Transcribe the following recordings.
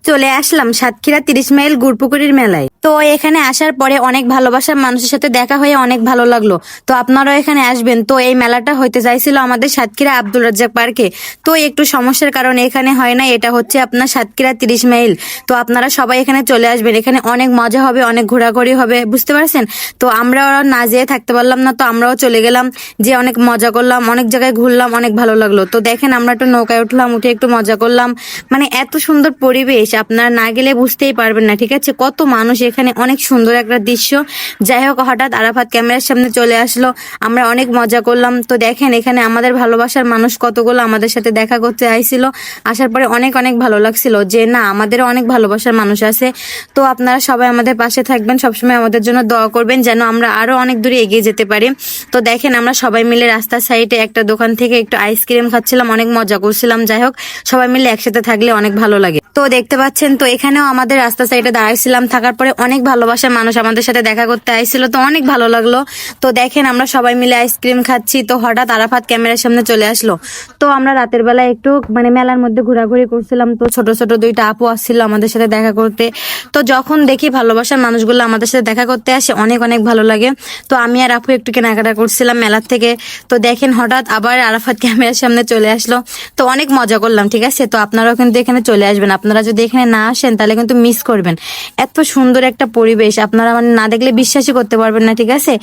চলে আসলাম সাতক্ষীরা 30 মাইল গুড়পুকুরির মেলায়। তো এখানে আসার পরে অনেক ভালোবাসার মানুষের সাথে দেখা হয়ে অনেক ভালো লাগলো। তো আপনারাও এখানে আসবেন। তো এই মেলাটা হইতে চাইছিল আমাদের সাতক্ষীরা আব্দুল রাজ্জাক পার্কে। তো একটু সমস্যার কারণে এখানে হয় না, এটা হচ্ছে আপনার সাতক্ষীরা 30 মাইল। তো আপনারা সবাই এখানে চলে আসবেন, এখানে অনেক মজা হবে, অনেক ঘোরাঘুরি হবে, বুঝতে পারছেন। তো আমরা না যেয়ে থাকতে পারলাম না, তো আমরাও চলে গেলাম, যে অনেক মজা করলাম, অনেক জায়গায় ঘুরলাম, অনেক ভালো লাগলো। তো দেখেন আমরা একটু নৌকায় উঠলাম, উঠে একটু মজা করলাম। মানে এত সুন্দর পরিবেশ, আপনারা না গেলে বুঝতেই পারবেন না, ঠিক আছে। কত মানুষ এখানে, অনেক সুন্দর একটা দৃশ্য। যাই হোক, হঠাৎ আরাফাত ক্যামেরার সামনে চলে আসলো, আমরা অনেক মজা করলাম। তো দেখেন এখানে আমাদের ভালোবাসার মানুষ কতগুলো আমাদের সাথে দেখা করতে আইছিল। আসার পরে অনেক অনেক ভালো লাগছিল যে না, আমাদেরও অনেক ভালোবাসার মানুষ আছে। তো আপনারা সবাই আমাদের পাশে থাকবেন, সবসময় আমাদের জন্য দোয়া করবেন যেন আমরা আরো অনেক দূরে এগিয়ে যেতে পারি। তো দেখেন আমরা সবাই মিলে রাস্তার সাইডে একটা দোকান থেকে একটু আইসক্রিম খাচ্ছিলাম, অনেক মজা করছিলাম। যাই হোক, সবাই মিলে একসাথে থাকলে অনেক ভালো লাগে। তো দেখতে পাচ্ছেন, তো এখানেও আমাদের রাস্তা সাইডে দাঁড়াইছিলাম, থাকার পরে অনেক ভালোবাসার মানুষ আমাদের সাথে দেখা করতে আইছিল, তো অনেক ভালো লাগলো। তো দেখেন আমরা সবাই মিলে আইসক্রিম খাচ্ছি, তো হঠাৎ আরাফাত ক্যামেরার সামনে চলে আসলো। তো আমরা রাতের বেলা একটু মানে মেলার মধ্যে ঘোরাঘুরি করছিলাম, তো ছোট ছোট দুইটা আপু আসছিল আমাদের সাথে দেখা করতে। তো যখন দেখি ভালোবাসার মানুষগুলো আমাদের সাথে দেখা করতে আসে, অনেক অনেক ভালো লাগে। তো আমি আর আপু একটু কেনাকাটা করছিলাম মেলার থেকে। তো দেখেন হঠাৎ আবার আরাফাত ক্যামেরার সামনে চলে আসলো, তো অনেক মজা করলাম, ঠিক আছে। তো আপনারাও কিন্তু এখানে চলে আসবেন, আপনারা যদি এখানে না আসেন তাহলে কিন্তু মিস করবেন। এত সুন্দর একটা পরিবেশ, আপনারা মানে না দেখলে বিশ্বাসই করতে পারবেন না, ঠিক আছে।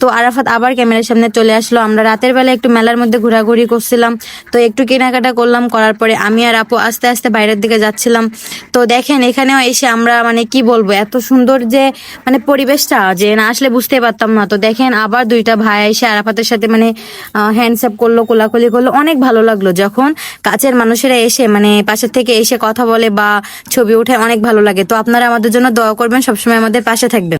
তো আরাফাত আবার ক্যামেরার সামনে চলে আসলো, আমরা রাতের বেলা একটু মেলার মধ্যে ঘোরাঘুরি করছিলাম, তো একটু কেনাকাটা করলাম, করার পরে আমি আর আপু আস্তে আস্তে বাইরের দিকে যাচ্ছিলাম। তো দেখেন এখানেও এসে আমরা মানে কি বলবো, এত সুন্দর যে মানে পরিবেশটা, যে না আসলে বুঝতে পারতাম না। তো দেখেন আবার দুইটা ভাই এসে আরাফাতের সাথে মানে হ্যান্ডশেক করলো, কোলাকুলি করলো, অনেক ভালো লাগলো। যখন কাছের মানুষেরা এসে মানে পাশের থেকে এসে কথা বলে বা ছবি ওঠে, অনেক ভালো লাগে। তো আপনারা আমাদের জন্য দোয়া করবেন, সবসময় আমাদের পাশে থাকবেন।